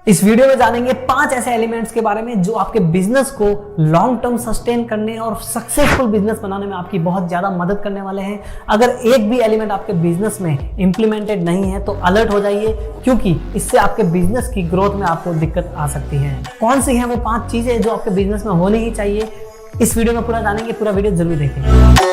इस वीडियो में जानेंगे 5 ऐसे एलिमेंट्स के बारे में जो आपके बिजनेस को लॉन्ग टर्म सस्टेन करने और सक्सेसफुल बिजनेस बनाने में आपकी बहुत ज्यादा मदद करने वाले हैं। अगर एक भी एलिमेंट आपके बिजनेस में इंप्लीमेंटेड नहीं है तो अलर्ट हो जाइए, क्योंकि इससे आपके बिजनेस की ग्रोथ में आपको दिक्कत आ सकती है। कौन सी है वो 5 चीजें जो आपके बिजनेस में होनी ही चाहिए, इस वीडियो में पूरा जानेंगे। पूरा वीडियो जरूर देखें।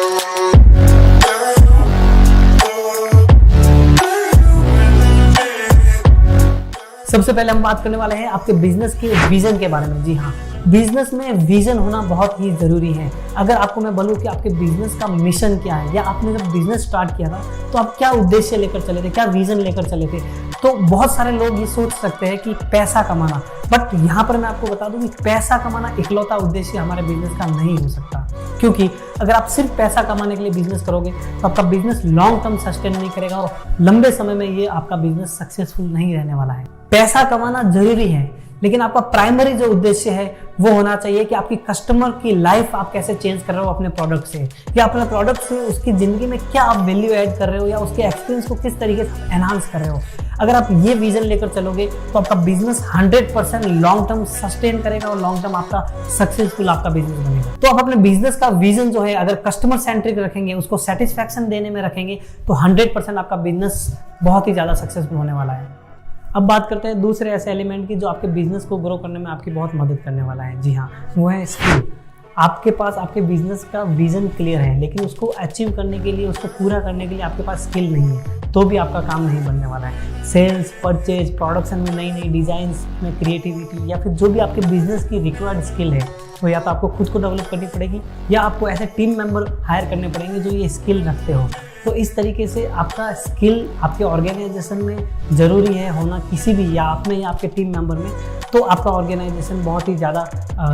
सबसे पहले हम बात करने वाले हैं आपके बिजनेस के विजन के बारे में। जी हाँ, बिजनेस में विजन होना बहुत ही जरूरी है। अगर आपको मैं बोलूँ कि आपके बिजनेस का मिशन क्या है, या आपने जब बिजनेस स्टार्ट किया था तो आप क्या उद्देश्य लेकर चले थे, क्या विजन लेकर चले थे, तो बहुत सारे लोग ये सोच सकते हैं कि पैसा कमाना। बट यहाँ पर मैं आपको बता दूं कि पैसा कमाना इकलौता उद्देश्य हमारे बिजनेस का नहीं हो सकता, क्योंकि अगर आप सिर्फ पैसा कमाने के लिए बिजनेस करोगे तो आपका बिजनेस लॉन्ग टर्म सस्टेन नहीं करेगा और लंबे समय में ये आपका बिजनेस सक्सेसफुल नहीं रहने वाला है। पैसा कमाना जरूरी है, लेकिन आपका प्राइमरी जो उद्देश्य है वो होना चाहिए कि आपकी कस्टमर की लाइफ आप कैसे चेंज कर रहे हो अपने प्रोडक्ट से, या अपने प्रोडक्ट से उसकी जिंदगी में क्या आप वैल्यू ऐड कर रहे हो, या उसके एक्सपीरियंस को किस तरीके से एनहांस कर रहे हो। अगर आप ये विजन लेकर चलोगे तो आपका बिजनेस 100% लॉन्ग टर्म सस्टेन करेगा और लॉन्ग टर्म आपका सक्सेसफुल आपका बिजनेस बनेगा। तो आप अपने बिजनेस का विजन जो है अगर कस्टमर सेंट्रिक रखेंगे, उसको सेटिस्फैक्शन देने में रखेंगे, तो 100% आपका बिजनेस बहुत ही ज्यादा सक्सेसफुल होने वाला है। अब बात करते हैं दूसरे ऐसे एलिमेंट की जो आपके बिजनेस को ग्रो करने में आपकी बहुत मदद करने वाला है। जी हाँ, वो है स्किल। आपके पास आपके बिजनेस का विजन क्लियर है, लेकिन उसको अचीव करने के लिए, उसको पूरा करने के लिए आपके पास स्किल नहीं है, तो भी आपका काम नहीं बनने वाला है। सेल्स, परचेज, प्रोडक्शन में नई नई डिजाइन्स में क्रिएटिविटी, या फिर जो भी आपके बिजनेस की रिक्वायर्ड स्किल है वो या तो आपको खुद को डेवलप करनी पड़ेगी, या आपको ऐसे टीम मेंबर हायर करने पड़ेंगे जो ये स्किल रखते हो। तो इस तरीके से आपका स्किल आपके ऑर्गेनाइजेशन में ज़रूरी है होना, किसी भी, या आप में या आपके टीम मेंबर में, तो आपका ऑर्गेनाइजेशन बहुत ही ज़्यादा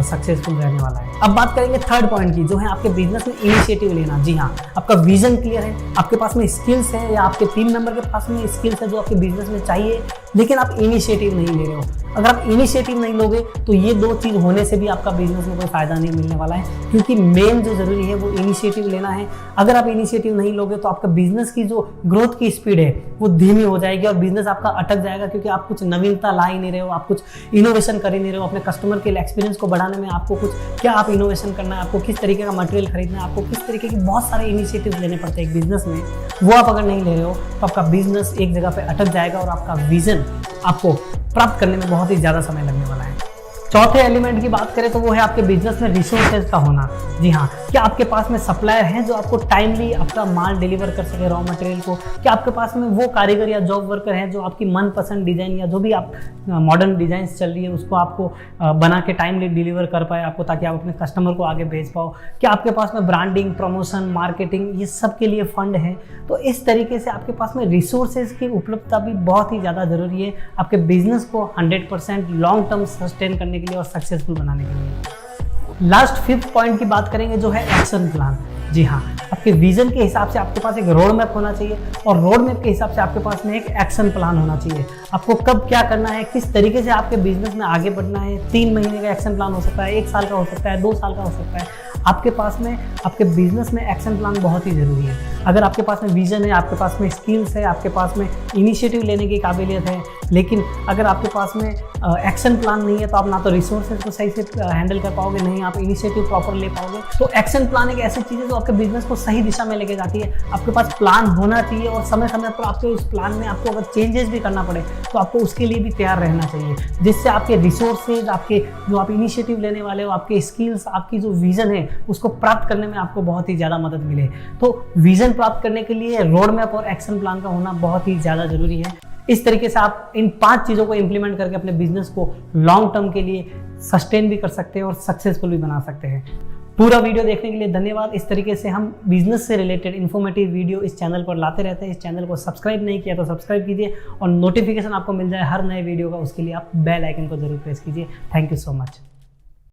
सक्सेसफुल रहने वाला है। अब बात करेंगे थर्ड पॉइंट की, जो है आपके बिजनेस में इनिशिएटिव लेना। जी हाँ, आपका विजन क्लियर है, आपके पास में स्किल्स है, या आपके टीम मेंबर के पास में स्किल्स है जो आपके बिजनेस में चाहिए, लेकिन आप इनिशिएटिव नहीं ले रहे हो। अगर आप इनिशिएटिव नहीं लोगे तो ये 2 चीज़ होने से भी आपका बिजनेस में कोई फायदा नहीं मिलने वाला है, क्योंकि मेन जो जरूरी है वो इनिशिएटिव लेना है। अगर आप इनिशिएटिव नहीं लोगे तो आपका बिजनेस की जो ग्रोथ की स्पीड है वो धीमी हो जाएगी और बिजनेस आपका अटक जाएगा, क्योंकि आप कुछ नवीनता ला ही नहीं रहे हो, आप कुछ इनोवेशन कर ही नहीं रहे हो। अपने कस्टमर के एक्सपीरियंस को बढ़ाने में आपको कुछ क्या आप इनोवेशन करना है, आपको किस तरीके का मटेरियल खरीदना है, आपको किस तरीके के बहुत सारे इनिशिएटिव लेने पड़ते हैं एक बिजनेस में, वो आप अगर नहीं ले रहे हो तो आपका बिजनेस एक जगह पे अटक जाएगा और आपका विजन आपको प्राप्त करने में बहुत ही ज़्यादा समय लगने वाला है। चौथे एलिमेंट की बात करें तो वो है आपके बिजनेस में रिसोर्सेज का होना। जी हाँ, क्या आपके पास में सप्लायर हैं जो आपको टाइमली आपका माल डिलीवर कर सके, रॉ मटेरियल को? क्या आपके पास में वो कारीगर या जॉब वर्कर हैं जो आपकी मनपसंद डिज़ाइन, या जो भी आप मॉडर्न डिज़ाइंस चल रही है उसको आपको बना के टाइमली डिलीवर कर पाए आपको, ताकि आप अपने कस्टमर को आगे भेज पाओ? क्या आपके पास में ब्रांडिंग, प्रमोशन, मार्केटिंग, ये सब के लिए फंड है? तो इस तरीके से आपके पास में रिसोर्सेज की उपलब्धता भी बहुत ही ज़्यादा ज़रूरी है आपके बिजनेस को 100% लॉन्ग टर्म सस्टेन करने के लिए और सक्सेसफुल बनाने के लिए। लास्ट 5th पॉइंट की बात करेंगे, जो है एक्शन प्लान। जी हाँ, आपके विजन के हिसाब से आपके पास एक रोड मैप होना चाहिए, और रोड मैप के हिसाब से आपके पास में एक एक्शन प्लान होना चाहिए। आपको कब क्या करना है, किस तरीके से आपके बिजनेस में आगे बढ़ना है। 3 महीने का एक्शन प्लान हो सकता है, 1 साल का हो सकता है, 2 साल का हो सकता है। आपके पास में आपके बिजनेस में एक्शन प्लान बहुत ही जरूरी है। अगर आपके पास में विजन है, आपके पास में स्किल्स है, आपके पास में इनिशिएटिव लेने की काबिलियत है, लेकिन अगर आपके पास में एक्शन प्लान नहीं है तो आप ना तो रिसोर्सेज को सही से हैंडल कर पाओगे, नहीं आप इनिशिएटिव प्रॉपर ले पाओगे। तो एक्शन प्लान एक ऐसी चीज़ है जो आपके बिजनेस को सही दिशा में लेके जाती है। आपके पास प्लान होना चाहिए, और समय समय पर आपके उस प्लान में आपको अगर चेंजेस भी करना पड़े तो आपको उसके लिए भी तैयार रहना चाहिए, जिससे आपके रिसोर्सेज, आपके जो आप इनिशिएटिव लेने वाले हो, आपके स्किल्स, आपकी जो विजन है उसको प्राप्त करने में आपको बहुत ही ज़्यादा मदद मिले। तो विजन प्राप्त करने के लिए रोड मैप और एक्शन प्लान का होना बहुत ही ज़्यादा जरूरी है। इस तरीके से आप इन 5 चीज़ों को इंप्लीमेंट करके अपने बिजनेस को लॉन्ग टर्म के लिए सस्टेन भी कर सकते हैं और सक्सेसफुल भी बना सकते हैं। पूरा वीडियो देखने के लिए धन्यवाद। इस तरीके से हम बिजनेस से रिलेटेड इन्फॉर्मेटिव वीडियो इस चैनल पर लाते रहते हैं। इस चैनल को सब्सक्राइब नहीं किया तो सब्सक्राइब कीजिए, और नोटिफिकेशन आपको मिल जाए हर नए वीडियो का, उसके लिए आप बेल आइकन को जरूर प्रेस कीजिए। Thank you so much.